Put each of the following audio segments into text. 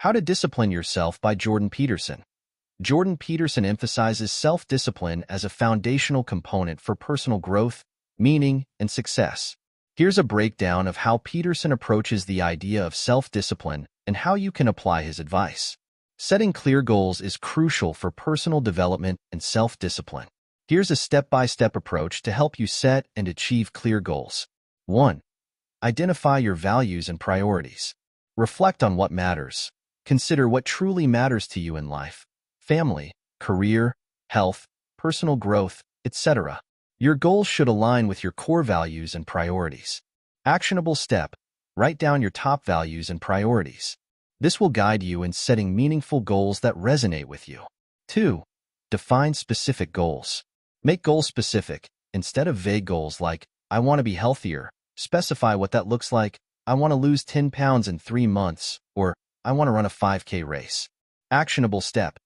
How to Discipline Yourself by Jordan Peterson. Jordan Peterson emphasizes self-discipline as a foundational component for personal growth, meaning, and success. Here's a breakdown of how Peterson approaches the idea of self-discipline and how you can apply his advice. Setting clear goals is crucial for personal development and self-discipline. Here's a step-by-step approach to help you set and achieve clear goals. 1. Identify your values and priorities. Reflect on what matters. Consider what truly matters to you in life: family, career, health, personal growth, etc. Your goals should align with your core values and priorities. Actionable step: write down your top values and priorities. This will guide you in setting meaningful goals that resonate with you. 2. Define specific goals. Make goals specific. Instead of vague goals like, I want to be healthier, specify what that looks like. I want to lose 10 pounds in 3 months, or I want to run a 5K race. Actionable step: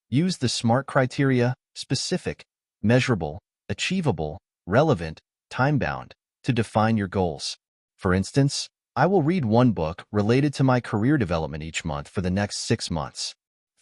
use the SMART criteria: specific, measurable, achievable, relevant, time-bound, to define your goals. For instance, I will read 1 book related to my career development each month for the next 6 months.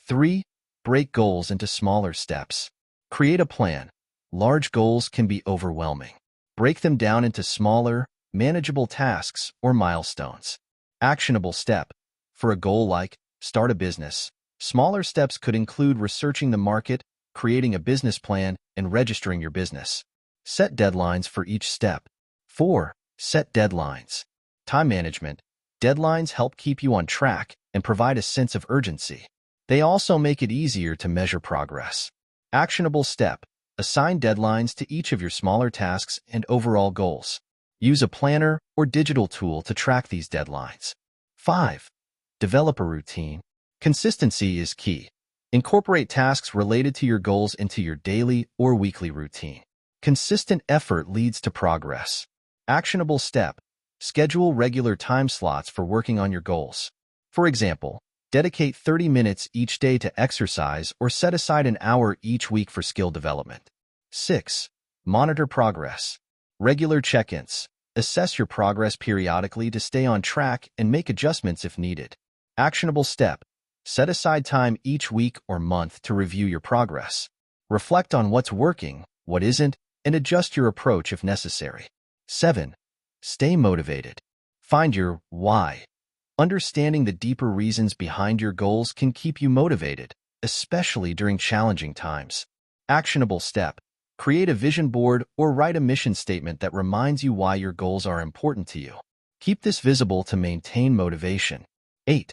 3. Break goals into smaller steps. Create a plan. Large goals can be overwhelming. Break them down into smaller, manageable tasks or milestones. Actionable step: for a goal like start a business, smaller steps could include researching the market, creating a business plan, and registering your business. Set deadlines for each step. 4. Set deadlines. Time management. Deadlines help keep you on track and provide a sense of urgency. They also make it easier to measure progress. Actionable step: assign deadlines to each of your smaller tasks and overall goals. Use a planner or digital tool to track these deadlines. 5. Develop a routine. Consistency is key. Incorporate tasks related to your goals into your daily or weekly routine. Consistent effort leads to progress. Actionable step: schedule regular time slots for working on your goals. For example, dedicate 30 minutes each day to exercise or set aside an hour each week for skill development. 6. Monitor progress. Regular check-ins. Assess your progress periodically to stay on track and make adjustments if needed. Actionable step: set aside time each week or month to review your progress. Reflect on what's working, what isn't, and adjust your approach if necessary. 7. Stay motivated. Find your why. Understanding the deeper reasons behind your goals can keep you motivated, especially during challenging times. Actionable step: create a vision board or write a mission statement that reminds you why your goals are important to you. Keep this visible to maintain motivation. 8.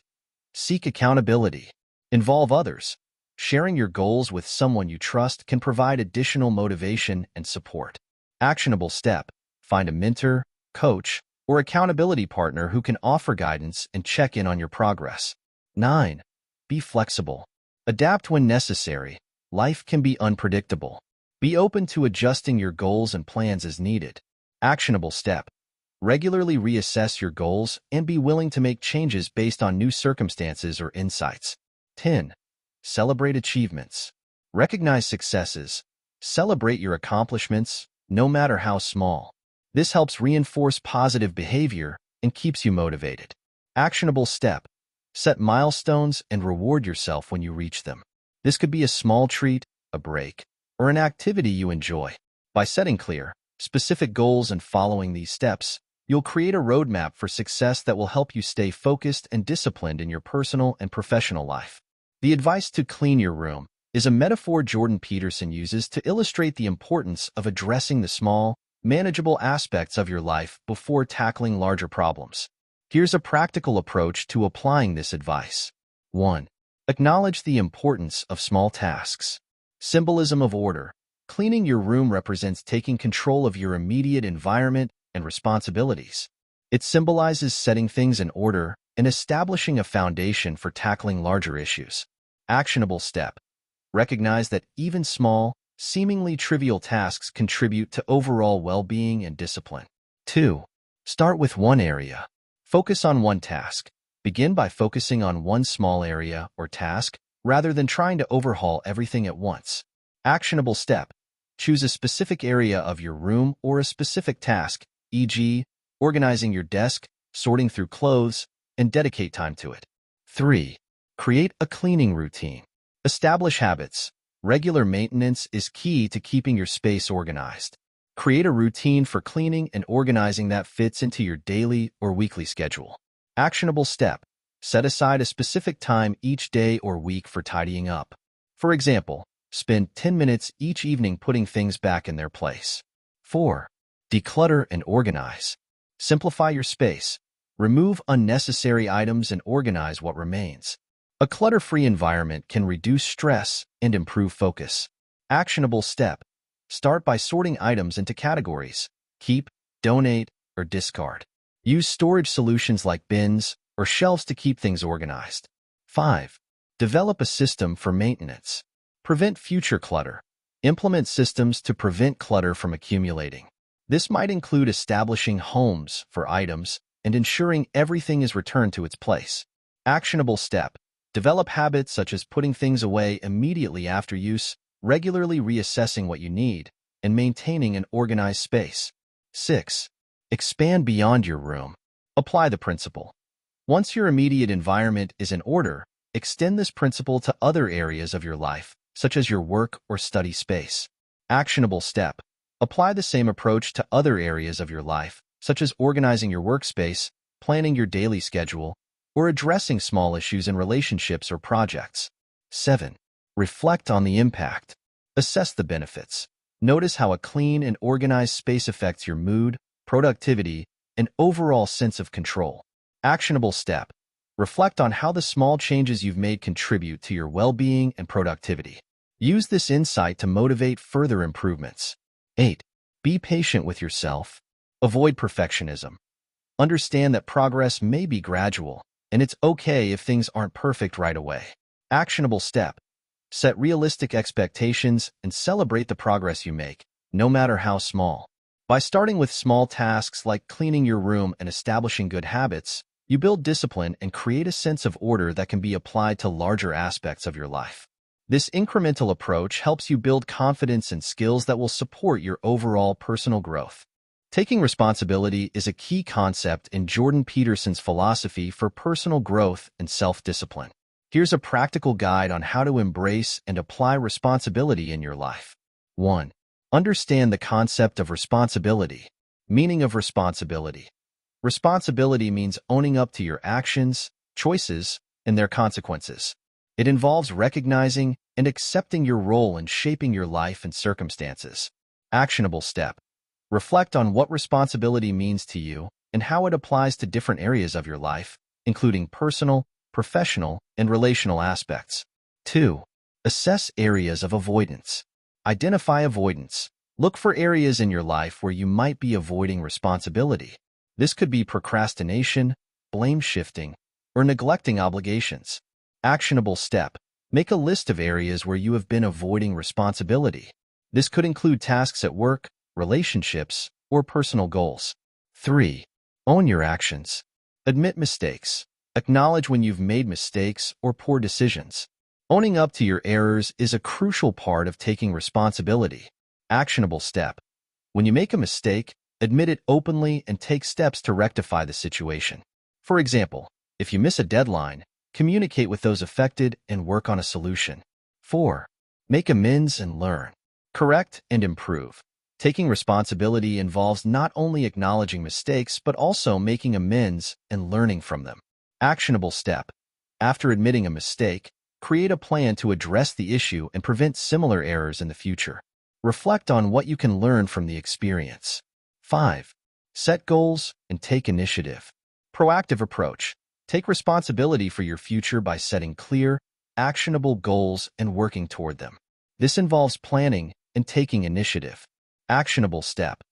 Seek accountability. Involve others. Sharing your goals with someone you trust can provide additional motivation and support. Actionable step: find a mentor, coach, or accountability partner who can offer guidance and check in on your progress. 9. Be flexible. Adapt when necessary. Life can be unpredictable. Be open to adjusting your goals and plans as needed. Actionable step: regularly reassess your goals and be willing to make changes based on new circumstances or insights. 10. Celebrate achievements. Recognize successes. Celebrate your accomplishments, no matter how small. This helps reinforce positive behavior and keeps you motivated. Actionable step: set milestones and reward yourself when you reach them. This could be a small treat, a break, or an activity you enjoy. By setting clear, specific goals and following these steps, you'll create a roadmap for success that will help you stay focused and disciplined in your personal and professional life. The advice to clean your room is a metaphor Jordan Peterson uses to illustrate the importance of addressing the small, manageable aspects of your life before tackling larger problems. Here's a practical approach to applying this advice. 1. Acknowledge the importance of small tasks. Symbolism of order. Cleaning your room represents taking control of your immediate environment and responsibilities. It symbolizes setting things in order and establishing a foundation for tackling larger issues. Actionable step: recognize that even small, seemingly trivial tasks contribute to overall well-being and discipline. 2. Start with one area. Focus on one task. Begin by focusing on one small area or task rather than trying to overhaul everything at once. Actionable step: choose a specific area of your room or a specific task, e.g., organizing your desk, sorting through clothes, and dedicate time to it. 3. Create a cleaning routine. Establish habits. Regular maintenance is key to keeping your space organized. Create a routine for cleaning and organizing that fits into your daily or weekly schedule. Actionable step. Set aside a specific time each day or week for tidying up. For example, spend 10 minutes each evening putting things back in their place. 4. Declutter and organize. Simplify your space. Remove unnecessary items and organize what remains. A clutter-free environment can reduce stress and improve focus. Actionable step. Start by sorting items into categories: keep, donate, or discard. Use storage solutions like bins or shelves to keep things organized. 5. Develop a system for maintenance. Prevent future clutter. Implement systems to prevent clutter from accumulating. This might include establishing homes for items and ensuring everything is returned to its place. Actionable step. Develop habits such as putting things away immediately after use, regularly reassessing what you need, and maintaining an organized space. 6. Expand beyond your room. Apply the principle. Once your immediate environment is in order, extend this principle to other areas of your life, such as your work or study space. Actionable step. Apply the same approach to other areas of your life, such as organizing your workspace, planning your daily schedule, or addressing small issues in relationships or projects. 7. Reflect on the impact. Assess the benefits. Notice how a clean and organized space affects your mood, productivity, and overall sense of control. Actionable step. Reflect on how the small changes you've made contribute to your well-being and productivity. Use this insight to motivate further improvements. 8. Be patient with yourself. Avoid perfectionism. Understand that progress may be gradual, and it's okay if things aren't perfect right away. Actionable step. Set realistic expectations and celebrate the progress you make, no matter how small. By starting with small tasks like cleaning your room and establishing good habits, you build discipline and create a sense of order that can be applied to larger aspects of your life. This incremental approach helps you build confidence and skills that will support your overall personal growth. Taking responsibility is a key concept in Jordan Peterson's philosophy for personal growth and self-discipline. Here's a practical guide on how to embrace and apply responsibility in your life. 1. Understand the concept of responsibility. Meaning of responsibility. Responsibility means owning up to your actions, choices, and their consequences. It involves recognizing and accepting your role in shaping your life and circumstances. Actionable step. Reflect on what responsibility means to you and how it applies to different areas of your life, including personal, professional, and relational aspects. 2. Assess areas of avoidance. Identify avoidance. Look for areas in your life where you might be avoiding responsibility. This could be procrastination, blame shifting, or neglecting obligations. Actionable step. Make a list of areas where you have been avoiding responsibility. This could include tasks at work, relationships, or personal goals. 3. Own your actions. Admit mistakes. Acknowledge when you've made mistakes or poor decisions. Owning up to your errors is a crucial part of taking responsibility. Actionable step. When you make a mistake, admit it openly and take steps to rectify the situation. For example, if you miss a deadline, communicate with those affected and work on a solution. 4. Make amends and learn. Correct and improve. Taking responsibility involves not only acknowledging mistakes, but also making amends and learning from them. Actionable step. After admitting a mistake, create a plan to address the issue and prevent similar errors in the future. Reflect on what you can learn from the experience. 5. Set goals and take initiative. Proactive approach. Take responsibility for your future by setting clear, actionable goals and working toward them. This involves planning and taking initiative. Actionable step.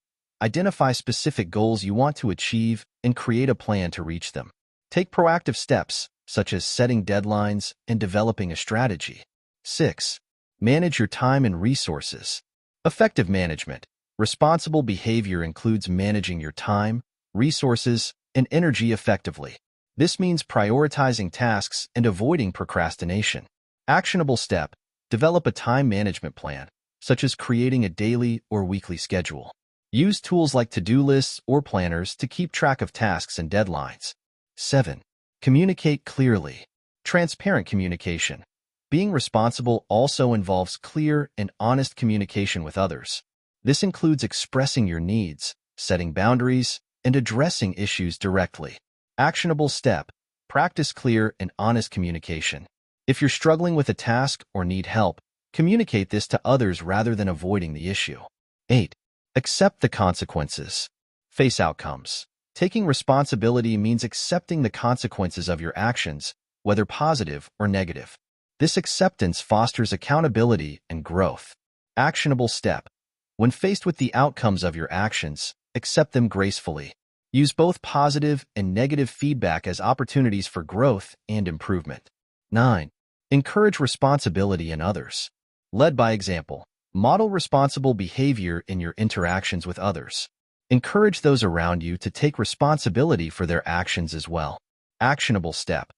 Identify specific goals you want to achieve and create a plan to reach them. Take proactive steps, such as setting deadlines and developing a strategy. 6. Manage your time and resources. Effective management. Responsible behavior includes managing your time, resources, and energy effectively. This means prioritizing tasks and avoiding procrastination. Actionable step. Develop a time management plan, such as creating a daily or weekly schedule. Use tools like to-do lists or planners to keep track of tasks and deadlines. 7. Communicate clearly. Transparent communication. Being responsible also involves clear and honest communication with others. This includes expressing your needs, setting boundaries, and addressing issues directly. Actionable step. Practice clear and honest communication. If you're struggling with a task or need help, communicate this to others rather than avoiding the issue. 8. Accept the consequences. Face outcomes. Taking responsibility means accepting the consequences of your actions, whether positive or negative. This acceptance fosters accountability and growth. Actionable step. When faced with the outcomes of your actions, accept them gracefully. Use both positive and negative feedback as opportunities for growth and improvement. 9. Encourage responsibility in others. Lead by example. Model responsible behavior in your interactions with others. Encourage those around you to take responsibility for their actions as well. Actionable step.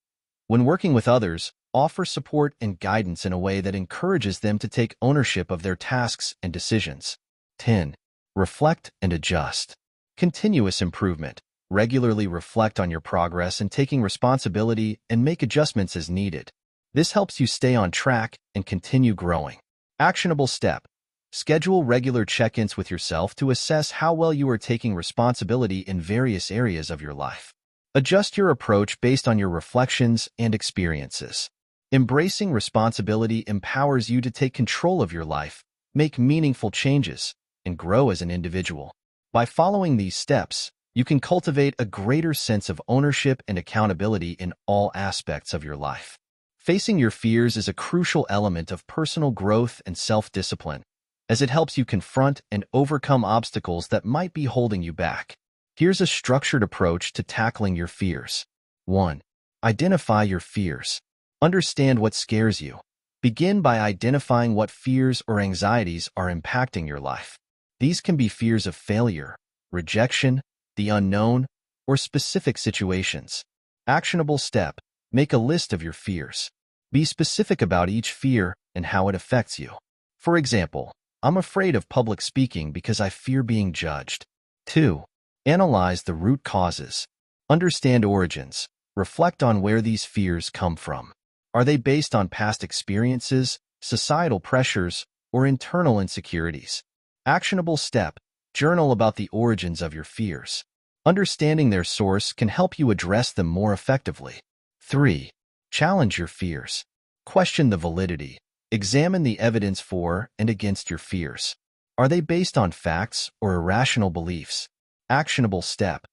When working with others, offer support and guidance in a way that encourages them to take ownership of their tasks and decisions. 10. Reflect and adjust. Continuous improvement. Regularly reflect on your progress and taking responsibility and make adjustments as needed. This helps you stay on track and continue growing. Actionable step. Schedule regular check-ins with yourself to assess how well you are taking responsibility in various areas of your life. Adjust your approach based on your reflections and experiences. Embracing responsibility empowers you to take control of your life, make meaningful changes, and grow as an individual. By following these steps, you can cultivate a greater sense of ownership and accountability in all aspects of your life. Facing your fears is a crucial element of personal growth and self-discipline, as it helps you confront and overcome obstacles that might be holding you back. Here's a structured approach to tackling your fears. 1. Identify your fears. Understand what scares you. Begin by identifying what fears or anxieties are impacting your life. These can be fears of failure, rejection, the unknown, or specific situations. Actionable step. Make a list of your fears. Be specific about each fear and how it affects you. For example, I'm afraid of public speaking because I fear being judged. 2. Analyze the root causes. Understand origins. Reflect on where these fears come from. Are they based on past experiences, societal pressures, or internal insecurities? Actionable step. Journal about the origins of your fears. Understanding their source can help you address them more effectively. 3. Challenge your fears. Question the validity. Examine the evidence for and against your fears. Are they based on facts or irrational beliefs? Actionable step.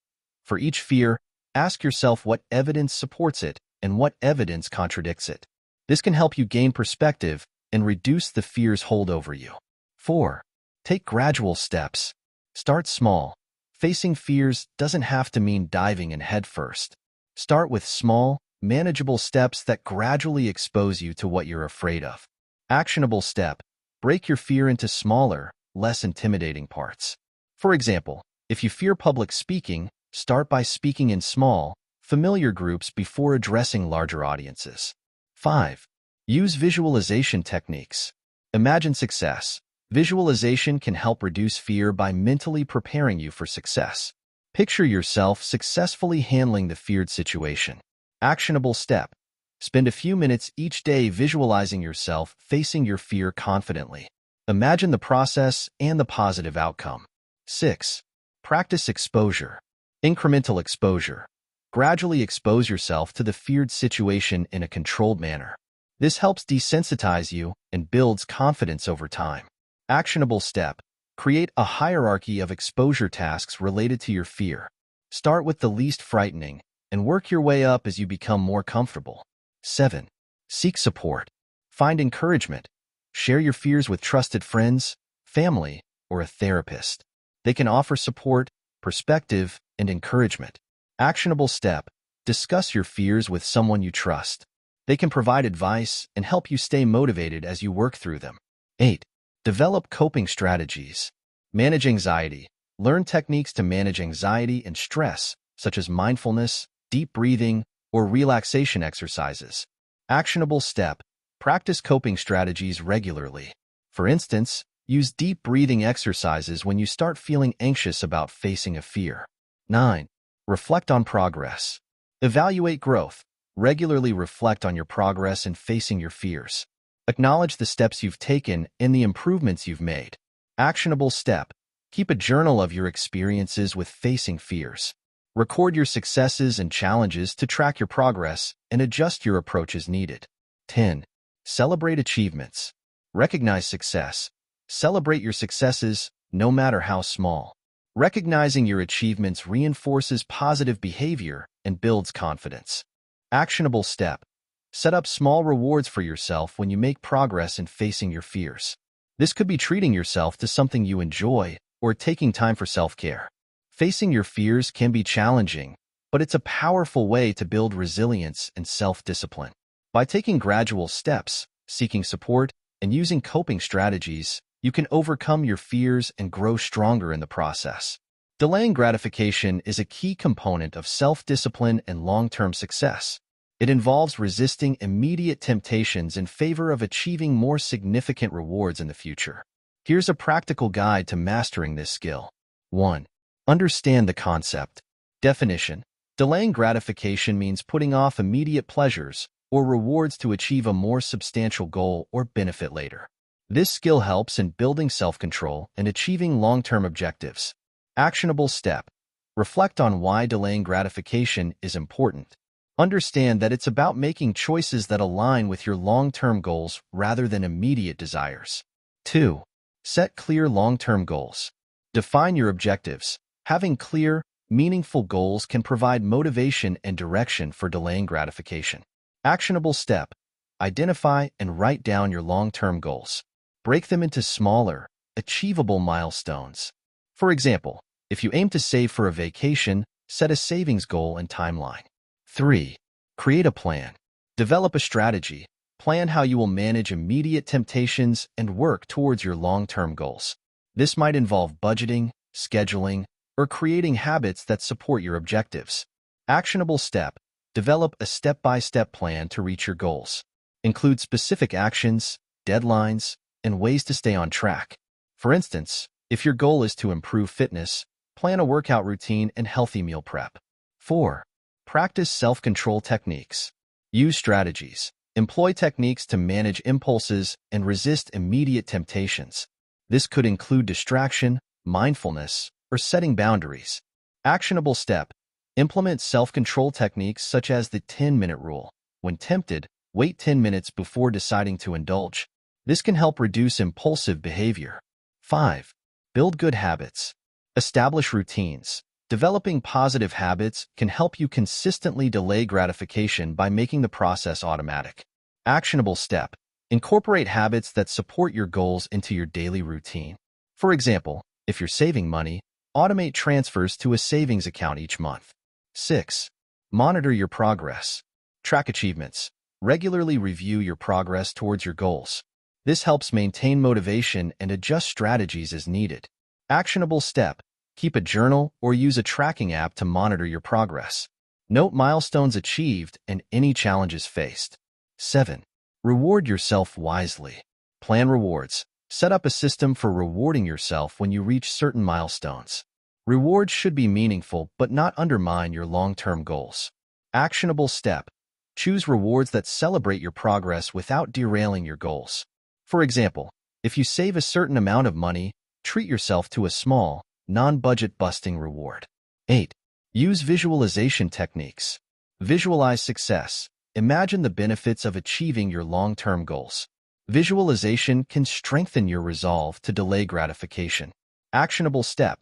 For each fear, ask yourself what evidence supports it and what evidence contradicts it. This can help you gain perspective and reduce the fear's hold over you. 4. Take gradual steps. Start small. Facing fears doesn't have to mean diving in headfirst. Start with small, manageable steps that gradually expose you to what you're afraid of. Actionable step. Break your fear into smaller, less intimidating parts. For example, if you fear public speaking, start by speaking in small, familiar groups before addressing larger audiences. 5. Use visualization techniques. Imagine success. Visualization can help reduce fear by mentally preparing you for success. Picture yourself successfully handling the feared situation. Actionable step. Spend a few minutes each day visualizing yourself facing your fear confidently. Imagine the process and the positive outcome. 6. Practice exposure. Incremental exposure. Gradually expose yourself to the feared situation in a controlled manner. This helps desensitize you and builds confidence over time. Actionable step. Create a hierarchy of exposure tasks related to your fear. Start with the least frightening and work your way up as you become more comfortable. 7. Seek support. Find encouragement. Share your fears with trusted friends, family, or a therapist. They can offer support, perspective, and encouragement. Actionable step. Discuss your fears with someone you trust. They can provide advice and help you stay motivated as you work through them. 8. Develop coping strategies. Manage anxiety. Learn techniques to manage anxiety and stress, such as mindfulness, deep breathing, or relaxation exercises. Actionable step. Practice coping strategies regularly. For instance, use deep breathing exercises when you start feeling anxious about facing a fear. 9. Reflect on progress. Evaluate growth. Regularly reflect on your progress in facing your fears. Acknowledge the steps you've taken and the improvements you've made. Actionable step. Keep a journal of your experiences with facing fears. Record your successes and challenges to track your progress and adjust your approach as needed. 10. Celebrate achievements. Recognize success. Celebrate your successes, no matter how small. Recognizing your achievements reinforces positive behavior and builds confidence. Actionable step. Set up small rewards for yourself when you make progress in facing your fears. This could be treating yourself to something you enjoy or taking time for self-care. Facing your fears can be challenging, but it's a powerful way to build resilience and self-discipline. By taking gradual steps, seeking support, and using coping strategies, you can overcome your fears and grow stronger in the process. Delaying gratification is a key component of self-discipline and long-term success. It involves resisting immediate temptations in favor of achieving more significant rewards in the future. Here's a practical guide to mastering this skill. 1. Understand the concept. Definition. Delaying gratification means putting off immediate pleasures or rewards to achieve a more substantial goal or benefit later. This skill helps in building self-control and achieving long-term objectives. Actionable step. Reflect on why delaying gratification is important. Understand that it's about making choices that align with your long-term goals rather than immediate desires. 2. Set clear long-term goals. Define your objectives. Having clear, meaningful goals can provide motivation and direction for delaying gratification. Actionable step. Identify and write down your long-term goals. Break them into smaller, achievable milestones. For example, if you aim to save for a vacation, set a savings goal and timeline. 3. Create a plan. Develop a strategy. Plan how you will manage immediate temptations and work towards your long-term goals. This might involve budgeting, scheduling, or creating habits that support your objectives. Actionable step. Develop a step-by-step plan to reach your goals. Include specific actions, deadlines, and ways to stay on track. For instance, if your goal is to improve fitness, plan a workout routine and healthy meal prep. 4. Practice self-control techniques. Use strategies. Employ techniques to manage impulses and resist immediate temptations. This could include distraction, mindfulness, or setting boundaries. Actionable step. Implement self-control techniques such as the 10-minute rule. When tempted, wait 10 minutes before deciding to indulge. This can help reduce impulsive behavior. 5. Build good habits. Establish routines. Developing positive habits can help you consistently delay gratification by making the process automatic. Actionable step. Incorporate habits that support your goals into your daily routine. For example, if you're saving money, automate transfers to a savings account each month. 6. Monitor your progress. Track achievements. Regularly review your progress towards your goals. This helps maintain motivation and adjust strategies as needed. Actionable step. Keep a journal or use a tracking app to monitor your progress. Note milestones achieved and any challenges faced. 7. Reward yourself wisely. Plan rewards. Set up a system for rewarding yourself when you reach certain milestones. Rewards should be meaningful but not undermine your long-term goals. Actionable step. Choose rewards that celebrate your progress without derailing your goals. For example, if you save a certain amount of money, treat yourself to a small, non-budget busting reward. 8. Use visualization techniques. Visualize success. Imagine the benefits of achieving your long-term goals. Visualization can strengthen your resolve to delay gratification. Actionable step.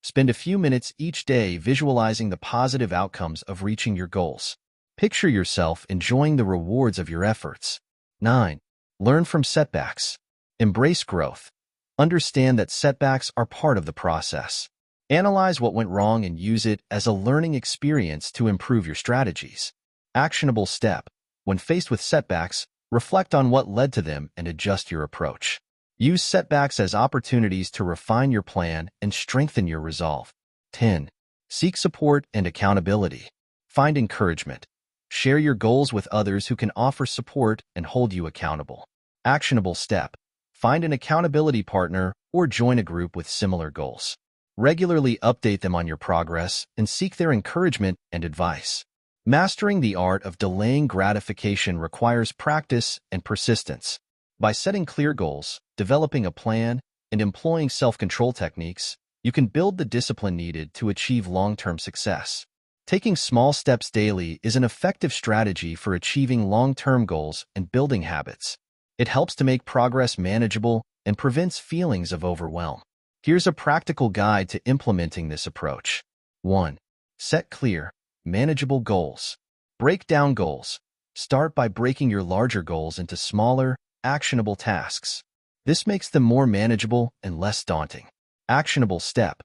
Spend a few minutes each day visualizing the positive outcomes of reaching your goals. Picture yourself enjoying the rewards of your efforts. 9. Learn from setbacks. Embrace growth. Understand that setbacks are part of the process. Analyze what went wrong and use it as a learning experience to improve your strategies. Actionable step. When faced with setbacks, reflect on what led to them and adjust your approach. Use setbacks as opportunities to refine your plan and strengthen your resolve. 10. Seek support and accountability. Find encouragement. Share your goals with others who can offer support and hold you accountable. Actionable step. Find an accountability partner or join a group with similar goals. Regularly update them on your progress and seek their encouragement and advice. Mastering the art of delaying gratification requires practice and persistence. By setting clear goals, developing a plan, and employing self-control techniques, you can build the discipline needed to achieve long-term success. Taking small steps daily is an effective strategy for achieving long-term goals and building habits. It helps to make progress manageable and prevents feelings of overwhelm. Here's a practical guide to implementing this approach. 1. Set clear, manageable goals. Break down goals. Start by breaking your larger goals into smaller, actionable tasks. This makes them more manageable and less daunting. Actionable step.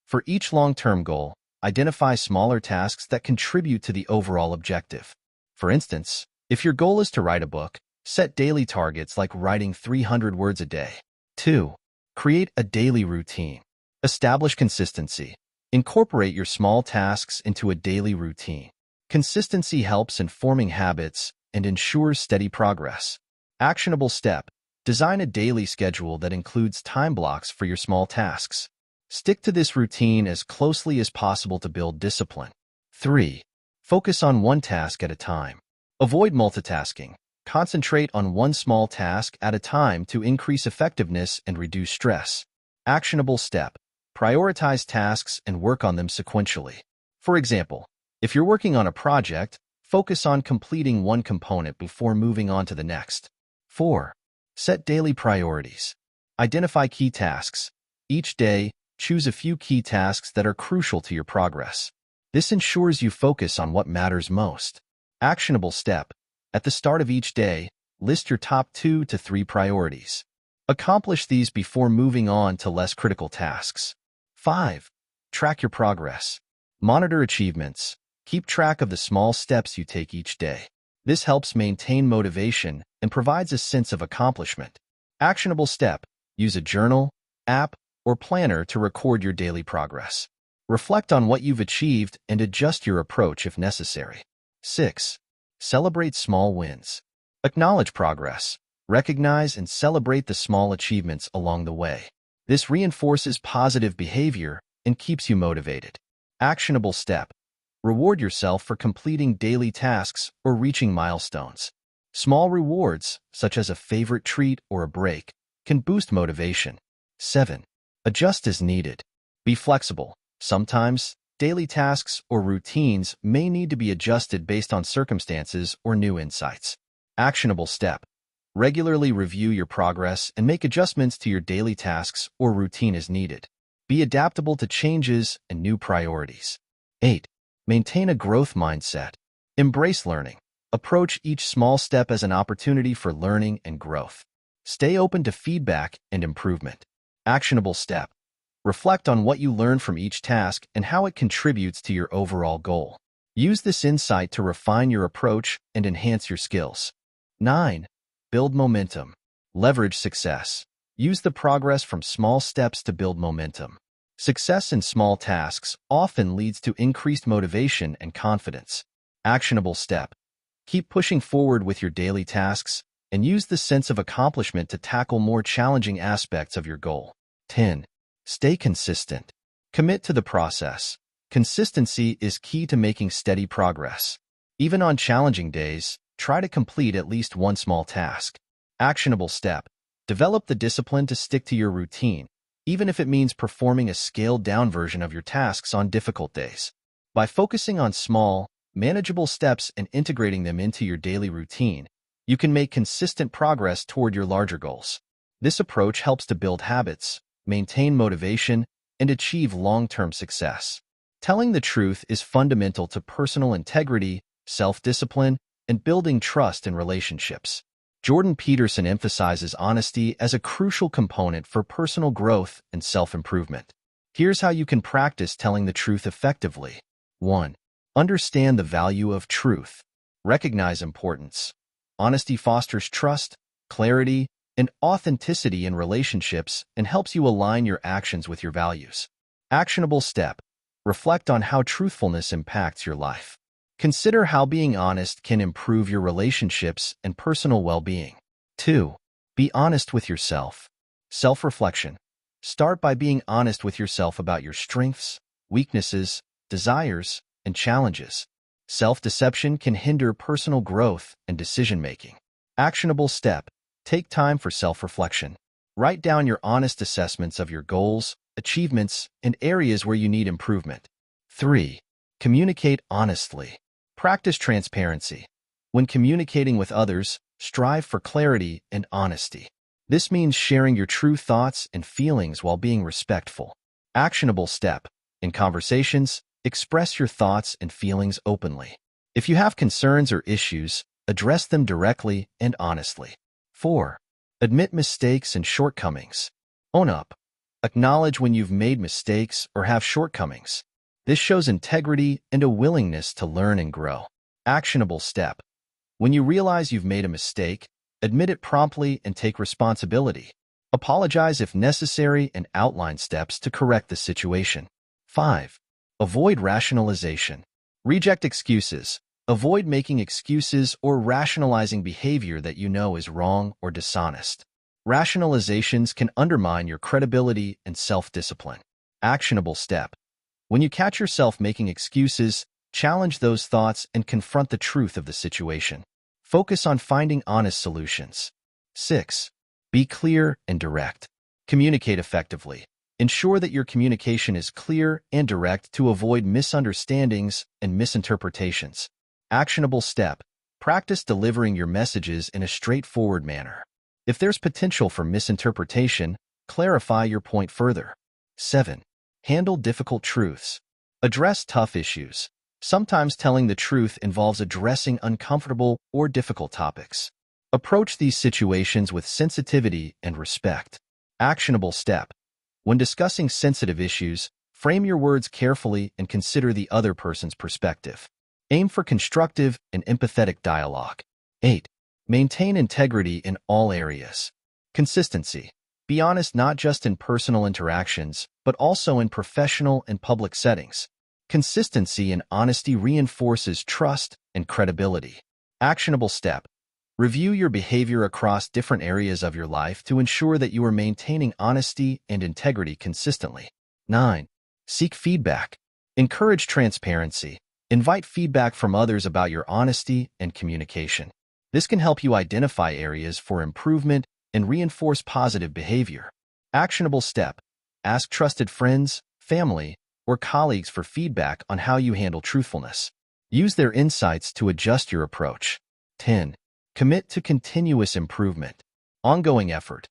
For each long-term goal, identify smaller tasks that contribute to the overall objective. For instance, if your goal is to write a book, set daily targets like writing 300 words a day. 2. Create a daily routine. Establish consistency. Incorporate your small tasks into a daily routine. Consistency helps in forming habits and ensures steady progress. Actionable step. Design a daily schedule that includes time blocks for your small tasks. Stick to this routine as closely as possible to build discipline. 3. Focus on one task at a time. Avoid multitasking. Concentrate on one small task at a time to increase effectiveness and reduce stress. Actionable step. Prioritize tasks and work on them sequentially. For example, if you're working on a project, focus on completing one component before moving on to the next. 4. Set daily priorities. Identify key tasks. Each day, choose a few key tasks that are crucial to your progress. This ensures you focus on what matters most. Actionable step. At the start of each day, list your top 2 to 3 priorities. Accomplish these before moving on to less critical tasks. 5. Track your progress. Monitor achievements. Keep track of the small steps you take each day. This helps maintain motivation and provides a sense of accomplishment. Actionable step. Use a journal, app, or planner to record your daily progress. Reflect on what you've achieved and adjust your approach if necessary. 6. Celebrate small wins. Acknowledge progress. Recognize and celebrate the small achievements along the way. This reinforces positive behavior and keeps you motivated. Actionable step. Reward yourself for completing daily tasks or reaching milestones. Small rewards, such as a favorite treat or a break, can boost motivation. 7. Adjust as needed. Be flexible. Sometimes, daily tasks or routines may need to be adjusted based on circumstances or new insights. Actionable step. Regularly review your progress and make adjustments to your daily tasks or routine as needed. Be adaptable to changes and new priorities. 8. Maintain a growth mindset. Embrace learning. Approach each small step as an opportunity for learning and growth. Stay open to feedback and improvement. Actionable step. Reflect on what you learned from each task and how it contributes to your overall goal. Use this insight to refine your approach and enhance your skills. 9. Build momentum. Leverage success. Use the progress from small steps to build momentum. Success in small tasks often leads to increased motivation and confidence. Actionable step. Keep pushing forward with your daily tasks and use the sense of accomplishment to tackle more challenging aspects of your goal. 10. Stay consistent. Commit to the process. Consistency is key to making steady progress. Even on challenging days, try to complete at least one small task. Actionable step. Develop the discipline to stick to your routine, even if it means performing a scaled-down version of your tasks on difficult days. By focusing on small, manageable steps and integrating them into your daily routine, you can make consistent progress toward your larger goals. This approach helps to build habits, maintain motivation, and achieve long-term success. Telling the truth is fundamental to personal integrity, self-discipline, and building trust in relationships. Jordan Peterson emphasizes honesty as a crucial component for personal growth and self-improvement. Here's how you can practice telling the truth effectively. 1. Understand the value of truth. Recognize importance. Honesty fosters trust, clarity, and authenticity in relationships and helps you align your actions with your values. Actionable step. Reflect on how truthfulness impacts your life. Consider how being honest can improve your relationships and personal well-being. 2. Be honest with yourself. Self-reflection. Start by being honest with yourself about your strengths, weaknesses, desires, and challenges. Self-deception can hinder personal growth and decision-making. Actionable step. Take time for self-reflection. Write down your honest assessments of your goals, achievements, and areas where you need improvement. 3. Communicate honestly. Practice transparency. When communicating with others, strive for clarity and honesty. This means sharing your true thoughts and feelings while being respectful. Actionable step. In conversations, express your thoughts and feelings openly. If you have concerns or issues, address them directly and honestly. 4. Admit mistakes and shortcomings. Own up. Acknowledge when you've made mistakes or have shortcomings. This shows integrity and a willingness to learn and grow. Actionable step. When you realize you've made a mistake, admit it promptly and take responsibility. Apologize if necessary and outline steps to correct the situation. 5. Avoid rationalization. Reject excuses. Avoid making excuses or rationalizing behavior that you know is wrong or dishonest. Rationalizations can undermine your credibility and self-discipline. Actionable step. When you catch yourself making excuses, challenge those thoughts and confront the truth of the situation. Focus on finding honest solutions. 6. Be clear and direct. Communicate effectively. Ensure that your communication is clear and direct to avoid misunderstandings and misinterpretations. Actionable step. Practice delivering your messages in a straightforward manner. If there's potential for misinterpretation, clarify your point further. 7. Handle difficult truths. Address tough issues. Sometimes telling the truth involves addressing uncomfortable or difficult topics. Approach these situations with sensitivity and respect. Actionable step. When discussing sensitive issues, frame your words carefully and consider the other person's perspective. Aim for constructive and empathetic dialogue. 8. Maintain integrity in all areas. Consistency. Be honest not just in personal interactions, but also in professional and public settings. Consistency and honesty reinforces trust and credibility. Actionable step. Review your behavior across different areas of your life to ensure that you are maintaining honesty and integrity consistently. 9. Seek feedback. Encourage transparency. Invite feedback from others about your honesty and communication. This can help you identify areas for improvement and reinforce positive behavior. Actionable step. Ask trusted friends, family, or colleagues for feedback on how you handle truthfulness. Use their insights to adjust your approach. 10. Commit to continuous improvement. Ongoing effort.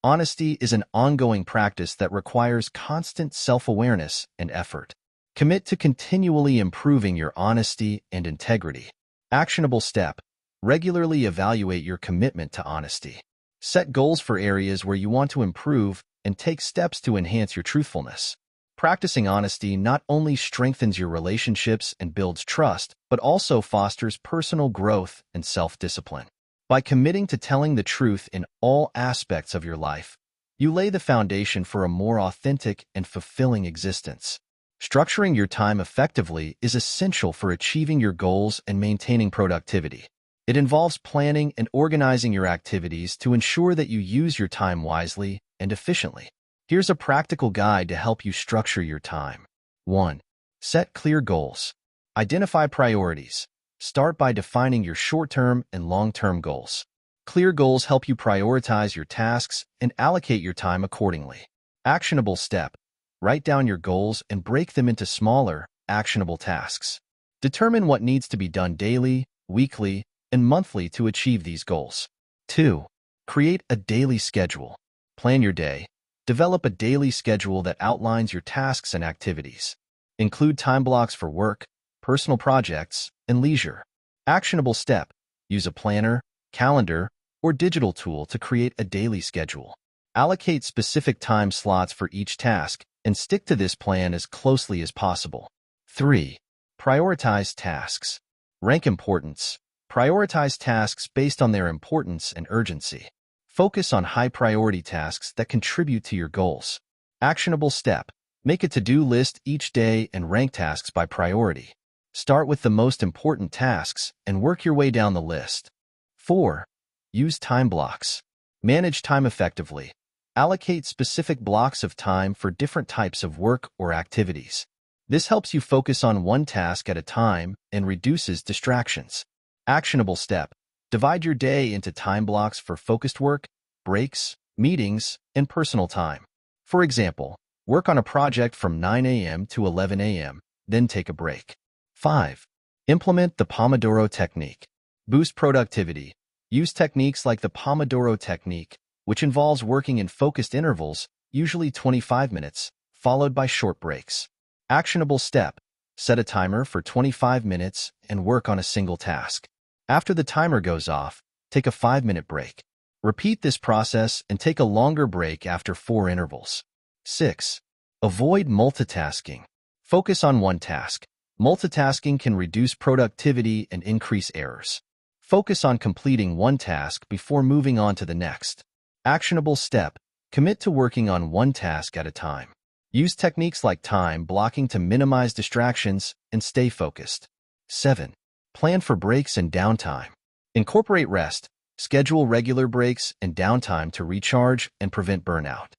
Honesty is an ongoing practice that requires constant self-awareness and effort. Commit to continually improving your honesty and integrity. Actionable step. Regularly evaluate your commitment to honesty. Set goals for areas where you want to improve and take steps to enhance your truthfulness. Practicing honesty not only strengthens your relationships and builds trust, but also fosters personal growth and self-discipline. By committing to telling the truth in all aspects of your life, you lay the foundation for a more authentic and fulfilling existence. Structuring your time effectively is essential for achieving your goals and maintaining productivity. It involves planning and organizing your activities to ensure that you use your time wisely and efficiently. Here's a practical guide to help you structure your time. 1. Set clear goals. Identify priorities. Start by defining your short-term and long-term goals. Clear goals help you prioritize your tasks and allocate your time accordingly. Actionable step. Write down your goals and break them into smaller, actionable tasks. Determine what needs to be done daily, weekly, and monthly to achieve these goals. 2. Create a daily schedule. Plan your day. Develop a daily schedule that outlines your tasks and activities. Include time blocks for work, personal projects, and leisure. Actionable step. Use a planner, calendar, or digital tool to create a daily schedule. Allocate specific time slots for each task and stick to this plan as closely as possible. 3. Prioritize tasks. Rank importance. Prioritize tasks based on their importance and urgency. Focus on high-priority tasks that contribute to your goals. Actionable step. Make a to-do list each day and rank tasks by priority. Start with the most important tasks and work your way down the list. 4. Use time blocks. Manage time effectively. Allocate specific blocks of time for different types of work or activities. This helps you focus on one task at a time and reduces distractions. Actionable step. Divide your day into time blocks for focused work, breaks, meetings, and personal time. For example, work on a project from 9 a.m. to 11 a.m., then take a break. 5. Implement the Pomodoro technique. Boost productivity. Use techniques like the Pomodoro technique, which involves working in focused intervals, usually 25 minutes, followed by short breaks. Actionable step. Set a timer for 25 minutes and work on a single task. After the timer goes off, take a 5-minute break. Repeat this process and take a longer break after 4 intervals. 6. Avoid multitasking. Focus on one task. Multitasking can reduce productivity and increase errors. Focus on completing one task before moving on to the next. Actionable step. Commit to working on one task at a time. Use techniques like time blocking to minimize distractions and stay focused. 7. Plan for breaks and downtime. Incorporate rest. Schedule regular breaks and downtime to recharge and prevent burnout.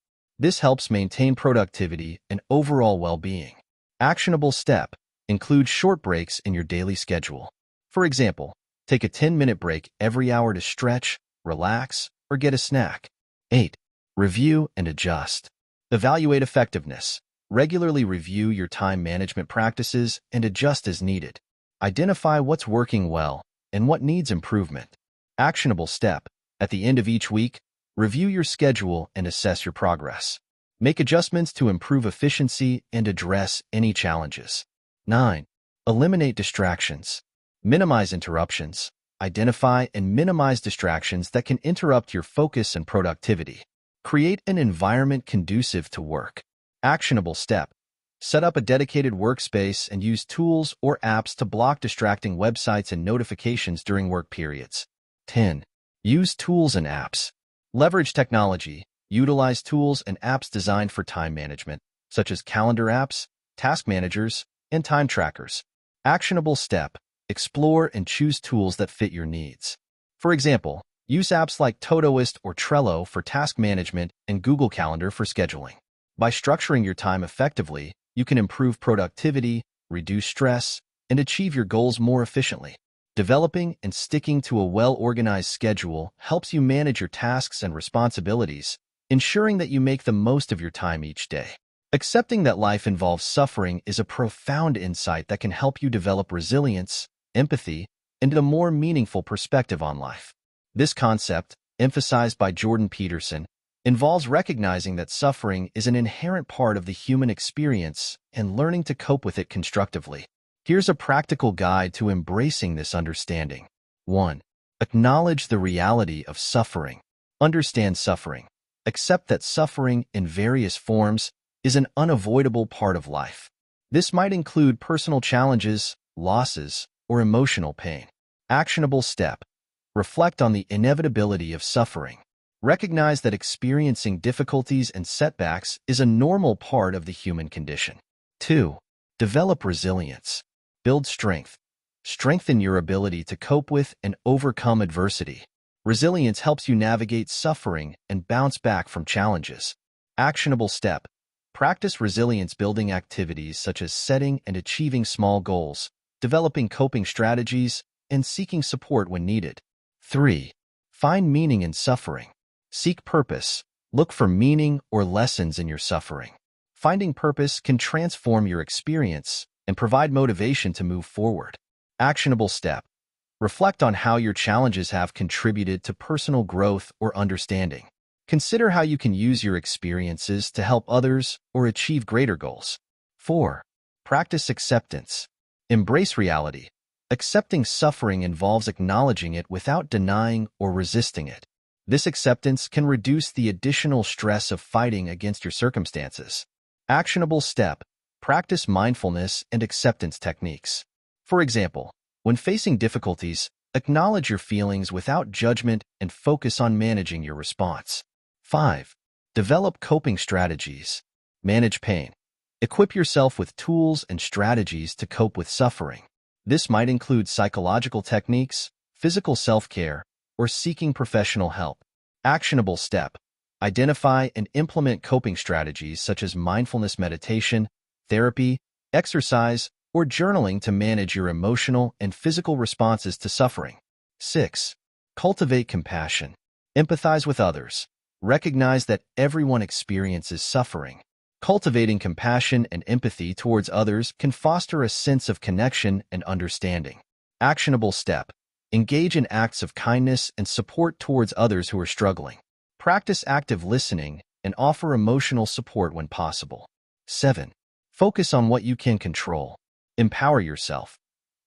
This helps maintain productivity and overall well-being. Actionable step. Include short breaks in your daily schedule. For example, take a 10-minute break every hour to stretch, relax, or get a snack. 8. Review and adjust. Evaluate effectiveness. Regularly review your time management practices and adjust as needed. Identify what's working well and what needs improvement. Actionable step. At the end of each week, review your schedule and assess your progress. Make adjustments to improve efficiency and address any challenges. 9. Eliminate distractions. Minimize interruptions. Identify and minimize distractions that can interrupt your focus and productivity. Create an environment conducive to work. Actionable step. Set up a dedicated workspace and use tools or apps to block distracting websites and notifications during work periods. 10. Use tools and apps. Leverage technology. Utilize tools and apps designed for time management, such as calendar apps, task managers, and time trackers. Actionable step. Explore and choose tools that fit your needs. For example, use apps like Todoist or Trello for task management and Google Calendar for scheduling. By structuring your time effectively, you can improve productivity, reduce stress, and achieve your goals more efficiently. Developing and sticking to a well-organized schedule helps you manage your tasks and responsibilities, ensuring that you make the most of your time each day. Accepting that life involves suffering is a profound insight that can help you develop resilience, empathy, and a more meaningful perspective on life. This concept, emphasized by Jordan Peterson, involves recognizing that suffering is an inherent part of the human experience and learning to cope with it constructively. Here's a practical guide to embracing this understanding. 1. Acknowledge the reality of suffering. Understand suffering. Accept that suffering, in various forms, is an unavoidable part of life. This might include personal challenges, losses, or emotional pain. Actionable step. Reflect on the inevitability of suffering. Recognize that experiencing difficulties and setbacks is a normal part of the human condition. 2. Develop resilience. Build strength. Strengthen your ability to cope with and overcome adversity. Resilience helps you navigate suffering and bounce back from challenges. Actionable step. Practice resilience-building activities such as setting and achieving small goals, developing coping strategies, and seeking support when needed. 3. Find meaning in suffering. Seek purpose. Look for meaning or lessons in your suffering. Finding purpose can transform your experience and provide motivation to move forward. Actionable step. Reflect on how your challenges have contributed to personal growth or understanding. Consider how you can use your experiences to help others or achieve greater goals. 4. Practice acceptance. Embrace reality. Accepting suffering involves acknowledging it without denying or resisting it. This acceptance can reduce the additional stress of fighting against your circumstances. Actionable step. Practice mindfulness and acceptance techniques. For example, when facing difficulties, acknowledge your feelings without judgment and focus on managing your response. 5. Develop coping strategies. Manage pain. Equip yourself with tools and strategies to cope with suffering. This might include psychological techniques, physical self-care, or seeking professional help. Actionable step. Identify and implement coping strategies such as mindfulness meditation, therapy, exercise, or journaling to manage your emotional and physical responses to suffering. 6. Cultivate compassion. Empathize with others. Recognize that everyone experiences suffering. Cultivating compassion and empathy towards others can foster a sense of connection and understanding. Actionable step. Engage in acts of kindness and support towards others who are struggling. Practice active listening and offer emotional support when possible. 7. Focus on what you can control. Empower yourself.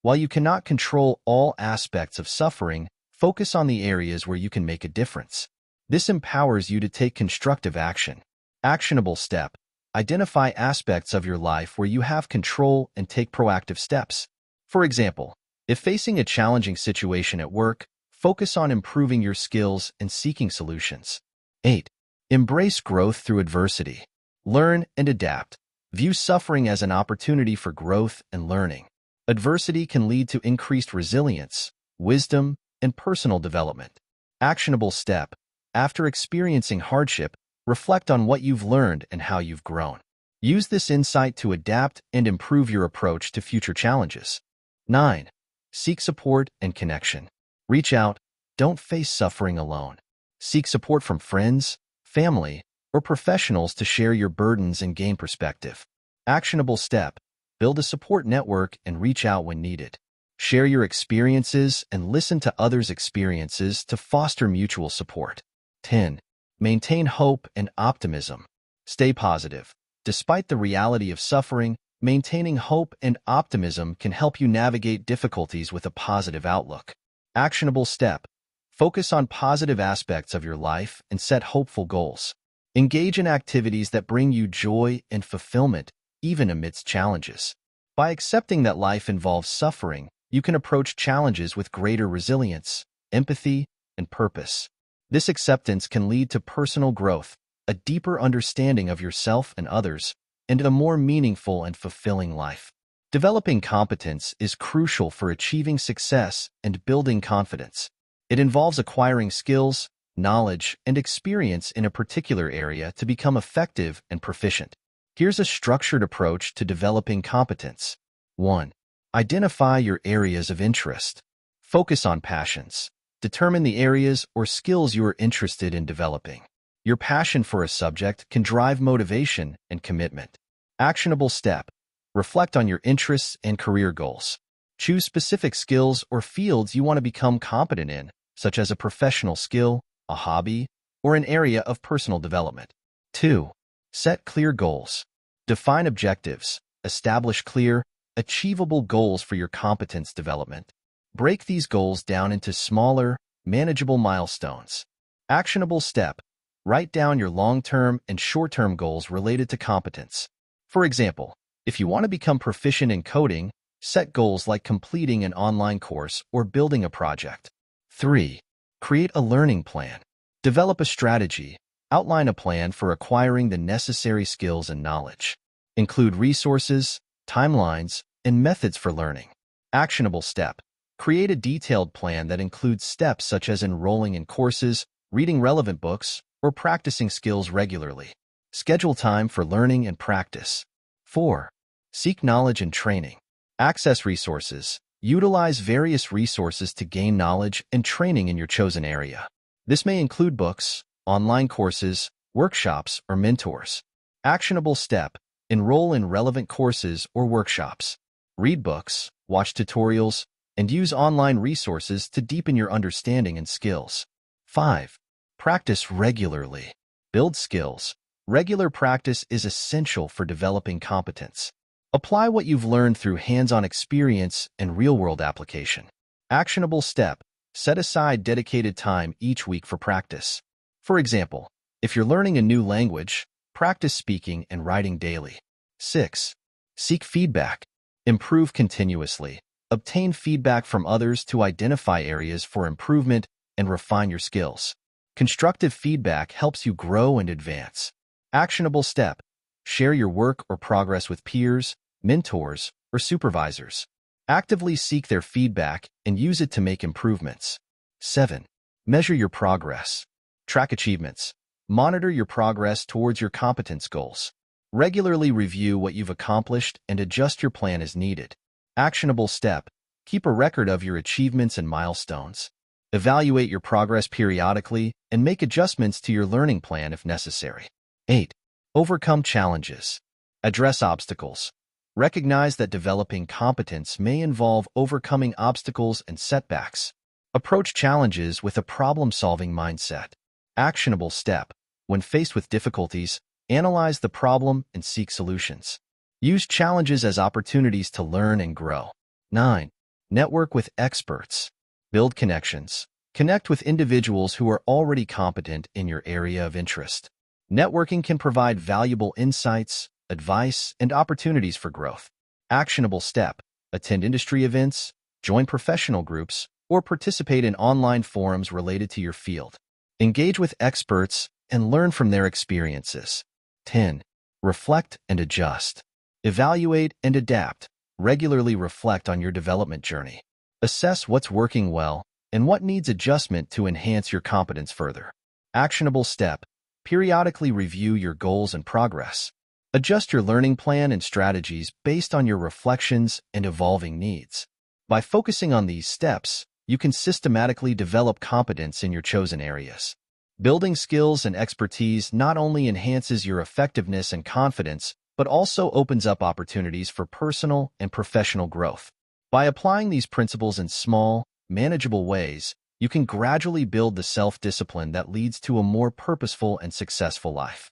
While you cannot control all aspects of suffering, focus on the areas where you can make a difference. This empowers you to take constructive action. Actionable step. Identify aspects of your life where you have control and take proactive steps. For example, if facing a challenging situation at work, focus on improving your skills and seeking solutions. 8. Embrace growth through adversity. Learn and adapt. View suffering as an opportunity for growth and learning. Adversity can lead to increased resilience, wisdom, and personal development. Actionable step. After experiencing hardship, reflect on what you've learned and how you've grown. Use this insight to adapt and improve your approach to future challenges. 9. Seek support and connection. Reach out. Don't face suffering alone. Seek support from friends, family, or professionals to share your burdens and gain perspective. Actionable step. Build a support network and reach out when needed. Share your experiences and listen to others' experiences to foster mutual support. 10. Maintain hope and optimism. Stay positive. Despite the reality of suffering, maintaining hope and optimism can help you navigate difficulties with a positive outlook. Actionable step. Focus on positive aspects of your life and set hopeful goals. Engage in activities that bring you joy and fulfillment, even amidst challenges. By accepting that life involves suffering, you can approach challenges with greater resilience, empathy, and purpose. This acceptance can lead to personal growth, a deeper understanding of yourself and others, and a more meaningful and fulfilling life. Developing competence is crucial for achieving success and building confidence. It involves acquiring skills, knowledge, and experience in a particular area to become effective and proficient. Here's a structured approach to developing competence. 1. Identify your areas of interest. Focus on passions. Determine the areas or skills you are interested in developing. Your passion for a subject can drive motivation and commitment. Actionable step. Reflect on your interests and career goals. Choose specific skills or fields you want to become competent in, such as a professional skill, a hobby, or an area of personal development. 2. Set clear goals. Define objectives. Establish clear, achievable goals for your competence development. Break these goals down into smaller, manageable milestones. Actionable step. Write down your long-term and short-term goals related to competence. For example, if you want to become proficient in coding, set goals like completing an online course or building a project. 3. Create a learning plan. Develop a strategy. Outline a plan for acquiring the necessary skills and knowledge. Include resources, timelines, and methods for learning. Actionable step. Create a detailed plan that includes steps such as enrolling in courses, reading relevant books, or practicing skills regularly. Schedule time for learning and practice. 4. Seek knowledge and training. Access resources. Utilize various resources to gain knowledge and training in your chosen area. This may include books, online courses, workshops, or mentors. Actionable step. Enroll in relevant courses or workshops. Read books, watch tutorials, and use online resources to deepen your understanding and skills. 5. Practice regularly. Build skills. Regular practice is essential for developing competence. Apply what you've learned through hands-on experience and real-world application. Actionable step. Set aside dedicated time each week for practice. For example, if you're learning a new language, practice speaking and writing daily. 6. Seek feedback. Improve continuously. Obtain feedback from others to identify areas for improvement and refine your skills. Constructive feedback helps you grow and advance. Actionable step. Share your work or progress with peers, mentors, or supervisors. Actively seek their feedback and use it to make improvements. 7. Measure your progress. Track achievements. Monitor your progress towards your competence goals. Regularly review what you've accomplished and adjust your plan as needed. Actionable step. Keep a record of your achievements and milestones. Evaluate your progress periodically and make adjustments to your learning plan if necessary. 8. Overcome challenges. Address obstacles. Recognize that developing competence may involve overcoming obstacles and setbacks. Approach challenges with a problem-solving mindset. Actionable step. When faced with difficulties, analyze the problem and seek solutions. Use challenges as opportunities to learn and grow. 9. Network with experts. Build connections. Connect with individuals who are already competent in your area of interest. Networking can provide valuable insights, advice, and opportunities for growth. Actionable step. Attend industry events, join professional groups, or participate in online forums related to your field. Engage with experts and learn from their experiences. 10. Reflect and adjust. Evaluate and adapt. Regularly reflect on your development journey. Assess what's working well and what needs adjustment to enhance your competence further. Actionable step. Periodically review your goals and progress. Adjust your learning plan and strategies based on your reflections and evolving needs. By focusing on these steps, you can systematically develop competence in your chosen areas. Building skills and expertise not only enhances your effectiveness and confidence, but also opens up opportunities for personal and professional growth. By applying these principles in small, manageable ways, you can gradually build the self-discipline that leads to a more purposeful and successful life.